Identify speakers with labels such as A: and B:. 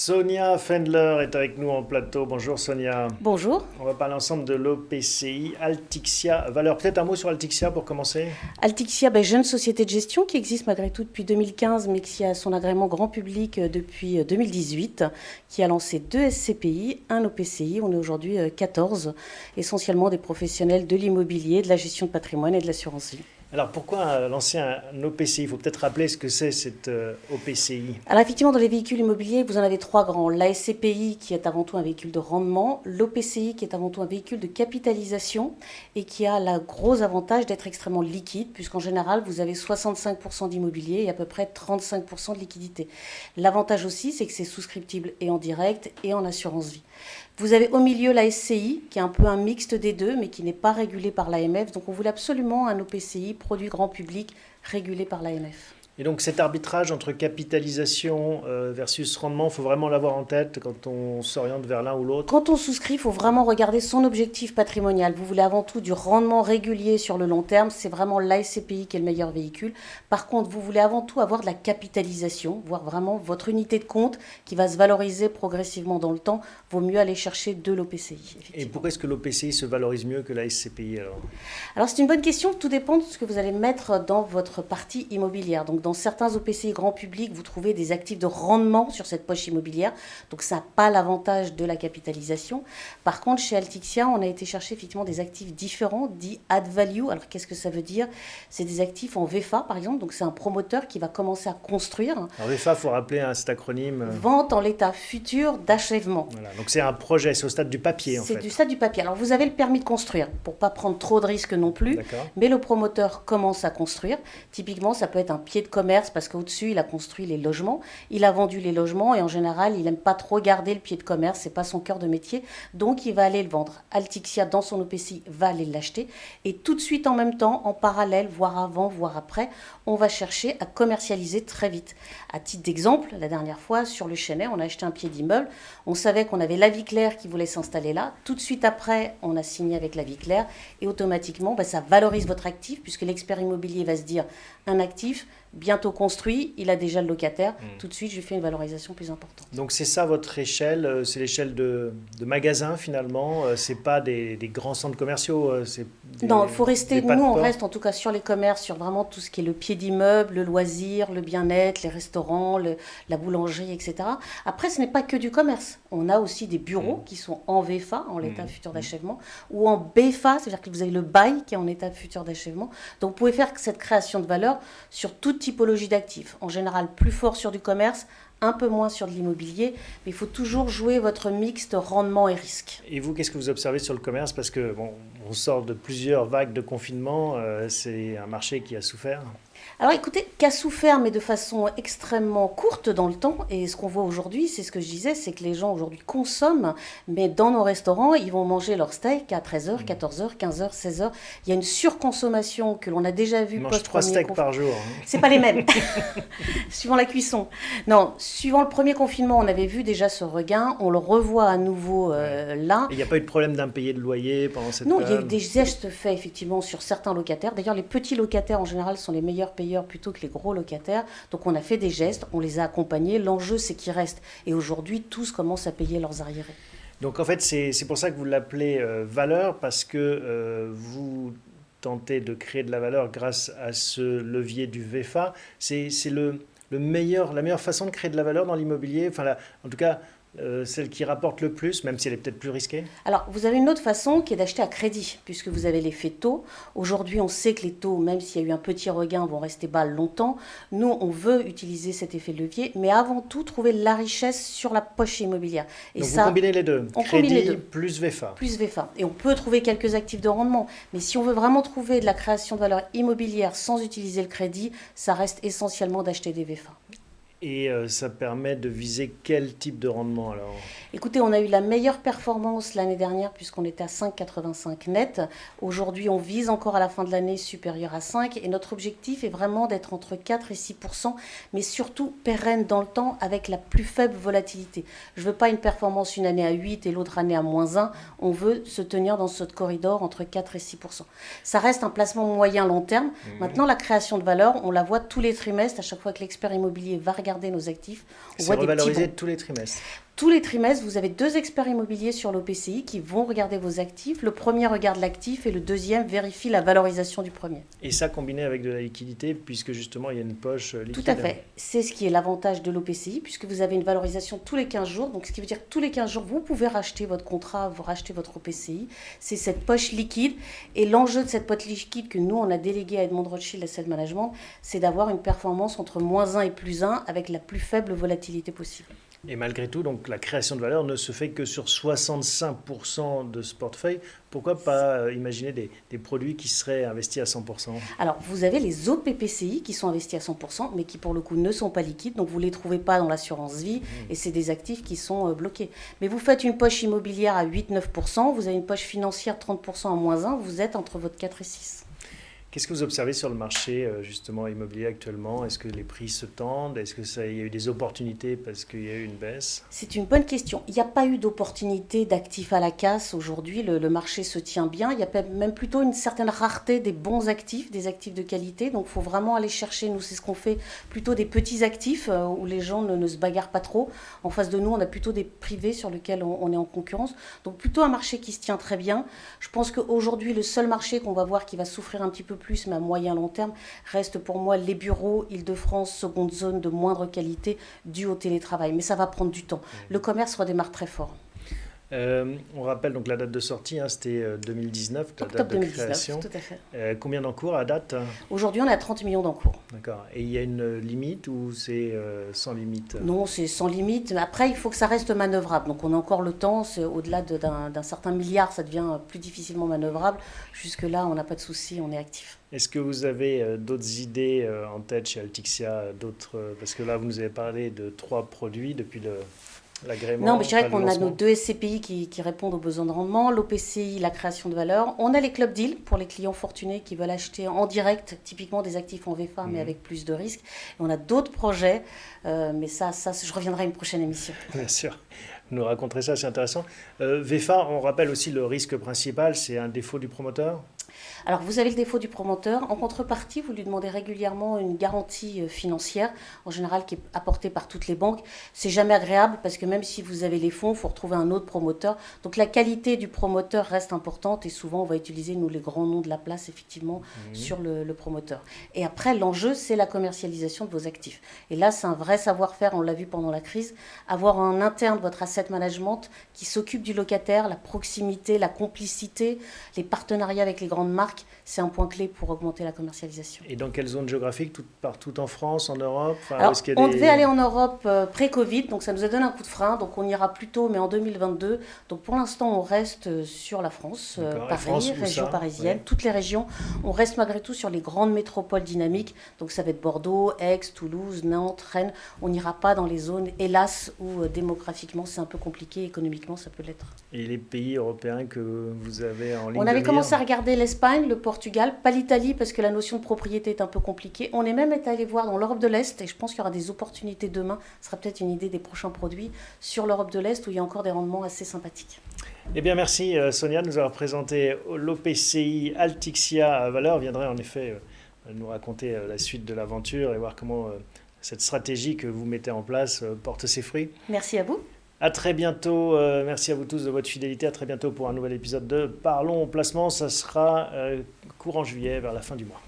A: Sonia Fendler est avec nous en plateau. Bonjour Sonia.
B: Bonjour.
A: On va parler ensemble de l'OPCI Altixia Valeurs. Peut-être un mot sur Altixia pour commencer.
B: Altixia, jeune société de gestion qui existe malgré tout depuis 2015, mais qui a son agrément grand public depuis 2018, qui a lancé 2 SCPI, un OPCI. On est aujourd'hui 14, essentiellement des professionnels de l'immobilier, de la gestion de patrimoine et de l'assurance vie.
A: Alors pourquoi lancer un OPCI? Il faut peut-être rappeler ce que c'est cette OPCI.
B: Alors effectivement, dans les véhicules immobiliers, vous en avez 3 grands. La SCPI qui est avant tout un véhicule de rendement, l'OPCI qui est avant tout un véhicule de capitalisation et qui a le gros avantage d'être extrêmement liquide, puisqu'en général, vous avez 65% d'immobilier et à peu près 35% de liquidité. L'avantage aussi, c'est que c'est souscriptible et en direct et en assurance vie. Vous avez au milieu la SCI, qui est un peu un mixte des deux, mais qui n'est pas régulé par l'AMF. Donc on voulait absolument un OPCI, produit grand public, régulé par l'AMF.
A: Et donc cet arbitrage entre capitalisation versus rendement, il faut vraiment l'avoir en tête quand on s'oriente vers l'un ou l'autre.
B: Quand on souscrit, il faut vraiment regarder son objectif patrimonial. Vous voulez avant tout du rendement régulier sur le long terme, c'est vraiment la SCPI qui est le meilleur véhicule. Par contre, vous voulez avant tout avoir de la capitalisation, voir vraiment votre unité de compte qui va se valoriser progressivement dans le temps. Vaut mieux aller chercher de l'OPCI.
A: Et pourquoi est-ce que l'OPCI se valorise mieux que la SCPI
B: Alors c'est une bonne question, tout dépend de ce que vous allez mettre dans votre partie immobilière. Donc dans certains OPCI grand public, vous trouvez des actifs de rendement sur cette poche immobilière. Donc ça n'a pas l'avantage de la capitalisation. Par contre, chez Altixia, on a été chercher effectivement des actifs différents, dits add value. Alors qu'est-ce que ça veut dire? C'est des actifs en VFA par exemple. Donc c'est un promoteur qui va commencer à construire.
A: Alors VFA, il faut rappeler cet acronyme.
B: Vente en l'état futur d'achèvement.
A: Voilà, donc c'est un projet, c'est au stade du papier en fait.
B: C'est du stade du papier. Alors vous avez le permis de construire pour pas prendre trop de risques non plus. Mais le promoteur commence à construire. Typiquement, ça peut être un pied de commerce parce qu'au-dessus, il a construit les logements. Il a vendu les logements et en général, il n'aime pas trop garder le pied de commerce. C'est pas son cœur de métier. Donc, il va aller le vendre. Altixia, dans son OPCI, va aller l'acheter. Et tout de suite, en même temps, en parallèle, voire avant, voire après, on va chercher à commercialiser très vite. À titre d'exemple, la dernière fois, sur le Chênay, on a acheté un pied d'immeuble. On savait qu'on avait la Vie Claire qui voulait s'installer là. Tout de suite après, on a signé avec la Vie Claire et automatiquement, ça valorise votre actif puisque l'expert immobilier va se dire un actif bientôt construit, il a déjà le locataire. Tout de suite, je lui fais une valorisation plus importante.
A: Donc c'est ça votre échelle, c'est l'échelle de magasins finalement, c'est pas des grands centres commerciaux.
B: Non, il faut rester, nous on reste en tout cas sur les commerces, sur vraiment tout ce qui est le pied d'immeuble, le loisir, le bien-être, les restaurants, la boulangerie, etc. Après, ce n'est pas que du commerce. On a aussi des bureaux qui sont en VFA, en l'état futur d'achèvement, ou en BFA, c'est-à-dire que vous avez le bail qui est en état futur d'achèvement. Donc vous pouvez faire cette création de valeur sur toute typologie d'actifs. En général, plus fort sur du commerce, un peu moins sur de l'immobilier, mais il faut toujours jouer votre mixte rendement et risque.
A: Et vous, qu'est-ce que vous observez sur le commerce? Parce que on sort de plusieurs vagues de confinement, c'est un marché qui a souffert.
B: Alors écoutez, qu'a souffert, mais de façon extrêmement courte dans le temps. Et ce qu'on voit aujourd'hui, c'est ce que je disais, c'est que les gens aujourd'hui consomment, mais dans nos restaurants, ils vont manger leur steak à 13h, 14h, 15h, 16h. Il y a une surconsommation que l'on a déjà vue.
A: On mange 3 steaks par jour.
B: C'est pas les mêmes, suivant la cuisson. Non, suivant le premier confinement, on avait vu déjà ce regain. On le revoit à nouveau là.
A: Il n'y a pas eu de problème d'impayé de loyer pendant cette
B: période?
A: période?
B: Non, il y a eu des gestes faits effectivement sur certains locataires. D'ailleurs, les petits locataires en général sont les meilleurs payeurs plutôt que les gros locataires. Donc on a fait des gestes, on les a accompagnés. L'enjeu, c'est qu'ils restent. Et aujourd'hui, tous commencent à payer leurs arriérés.
A: Donc en fait, c'est pour ça que vous l'appelez valeur, parce que vous tentez de créer de la valeur grâce à ce levier du VFA. C'est la meilleure façon de créer de la valeur dans l'immobilier, en tout cas celle qui rapporte le plus, même si elle est peut-être plus risquée?
B: Alors, vous avez une autre façon qui est d'acheter à crédit, puisque vous avez l'effet taux. Aujourd'hui, on sait que les taux, même s'il y a eu un petit regain, vont rester bas longtemps. Nous, on veut utiliser cet effet de levier, mais avant tout, trouver la richesse sur la poche immobilière.
A: Et donc, vous combinez les deux, crédit plus VFA.
B: Plus VFA. Et on peut trouver quelques actifs de rendement, mais si on veut vraiment trouver de la création de valeur immobilière sans utiliser le crédit, ça reste essentiellement d'acheter des VFA.
A: Et ça permet de viser quel type de rendement alors?
B: Écoutez, on a eu la meilleure performance l'année dernière puisqu'on était à 5,85 net. Aujourd'hui, on vise encore à la fin de l'année supérieur à 5 et notre objectif est vraiment d'être entre 4 et 6%, mais surtout pérenne dans le temps avec la plus faible volatilité. Je ne veux pas une performance une année à 8 et l'autre année à -1. On veut se tenir dans ce corridor entre 4 et 6%. Ça reste un placement moyen long terme. Maintenant, la création de valeur, on la voit tous les trimestres à chaque fois que l'expert immobilier va regarder regarder nos actifs, on
A: C'est
B: voit des petits
A: revalorisé
B: bons.
A: tous les trimestres.
B: Tous les trimestres, vous avez 2 experts immobiliers sur l'OPCI qui vont regarder vos actifs. Le premier regarde l'actif et le deuxième vérifie la valorisation du premier.
A: Et ça combiné avec de la liquidité, puisque justement il y a une poche liquide.
B: Tout à fait. C'est ce qui est l'avantage de l'OPCI, puisque vous avez une valorisation tous les 15 jours. Donc, ce qui veut dire que tous les 15 jours, vous pouvez racheter votre contrat, vous rachetez votre OPCI. C'est cette poche liquide. Et l'enjeu de cette poche liquide que nous, on a déléguée à Edmond Rothschild Asset Management, c'est d'avoir une performance entre -1 et +1 avec la plus faible volatilité possible.
A: Et malgré tout, donc, la création de valeur ne se fait que sur 65% de ce portefeuille. Pourquoi pas imaginer des produits qui seraient investis à 100%?
B: Alors, vous avez les OPPCI qui sont investis à 100%, mais qui pour le coup ne sont pas liquides, donc vous ne les trouvez pas dans l'assurance vie, et c'est des actifs qui sont bloqués. Mais vous faites une poche immobilière à 8-9%, vous avez une poche financière 30% à -1, vous êtes entre votre 4 et 6.
A: Qu'est-ce que vous observez sur le marché justement immobilier actuellement? Est-ce que les prix se tendent? Est-ce qu'il y a eu des opportunités parce qu'il y a eu une baisse?
B: C'est une bonne question. Il n'y a pas eu d'opportunité d'actifs à la casse aujourd'hui. Le marché se tient bien. Il y a même plutôt une certaine rareté des bons actifs, des actifs de qualité. Donc il faut vraiment aller chercher, nous c'est ce qu'on fait, plutôt des petits actifs où les gens ne se bagarrent pas trop. En face de nous, on a plutôt des privés sur lesquels on est en concurrence. Donc plutôt un marché qui se tient très bien. Je pense qu'aujourd'hui, le seul marché qu'on va voir qui va souffrir un petit peu plus, mais à moyen long terme, reste pour moi les bureaux Île-de-France, seconde zone de moindre qualité, dû au télétravail. Mais ça va prendre du temps. Le commerce redémarre très fort.
A: On rappelle donc la date de sortie, hein, c'était 2019, la
B: Octobre
A: date de
B: 2019,
A: création.
B: tout à fait.
A: Combien d'encours à date?
B: Aujourd'hui, on est à 30 millions d'encours.
A: D'accord. Et il y a une limite ou c'est sans limite?
B: Non, c'est sans limite. Mais après, il faut que ça reste manœuvrable. Donc, on a encore le temps. C'est au-delà d'un certain milliard, ça devient plus difficilement manœuvrable. Jusque-là, on n'a pas de souci, on est actif.
A: Est-ce que vous avez d'autres idées en tête chez Altixia, parce que là, vous nous avez parlé de 3 produits depuis l'agrément?
B: Non, mais je dirais
A: le
B: qu'on a
A: lancement.
B: nos 2 SCPI qui répondent aux besoins de rendement, l'OPCI, la création de valeur. On a les club deals pour les clients fortunés qui veulent acheter en direct, typiquement des actifs en VFA, mais avec plus de risques. Et on a d'autres projets, mais ça, je reviendrai à une prochaine émission.
A: Bien sûr, vous nous raconterez ça, c'est intéressant. VFA, on rappelle aussi le risque principal, c'est un défaut du promoteur?
B: Alors, vous avez le défaut du promoteur. En contrepartie, vous lui demandez régulièrement une garantie financière, en général qui est apportée par toutes les banques. C'est jamais agréable parce que même si vous avez les fonds, il faut retrouver un autre promoteur. Donc, la qualité du promoteur reste importante et souvent, on va utiliser, nous, les grands noms de la place, effectivement, sur le promoteur. Et après, l'enjeu, c'est la commercialisation de vos actifs. Et là, c'est un vrai savoir-faire, on l'a vu pendant la crise. Avoir en interne votre asset management qui s'occupe du locataire, la proximité, la complicité, les partenariats avec les grandes marques, c'est un point clé pour augmenter la commercialisation.
A: Et dans quelle zone géographique? Partout en France, en Europe?
B: Alors, on devait aller en Europe pré-Covid, donc ça nous a donné un coup de frein, donc on ira plus tôt, mais en 2022. Donc pour l'instant, on reste sur la France, Paris,
A: France,
B: région parisienne, toutes les régions. On reste malgré tout sur les grandes métropoles dynamiques, donc ça va être Bordeaux, Aix, Toulouse, Nantes, Rennes. On n'ira pas dans les zones, hélas, où démographiquement c'est un peu compliqué, économiquement ça peut l'être.
A: Et les pays européens que vous avez en ligne
B: On
A: de
B: avait
A: mire?
B: commencé à regarder l'Espagne, le Portugal, pas l'Italie parce que la notion de propriété est un peu compliquée. On est même allé voir dans l'Europe de l'Est et je pense qu'il y aura des opportunités demain. Ce sera peut-être une idée des prochains produits sur l'Europe de l'Est où il y a encore des rendements assez sympathiques.
A: Eh bien, merci Sonia de nous avoir présenté l'OPCI Altixia Valeur. Viendrait en effet nous raconter la suite de l'aventure et voir comment cette stratégie que vous mettez en place porte ses fruits.
B: Merci à vous.
A: À très bientôt. Merci à vous tous de votre fidélité. À très bientôt pour un nouvel épisode de Parlons Placement. Ça sera courant juillet, vers la fin du mois.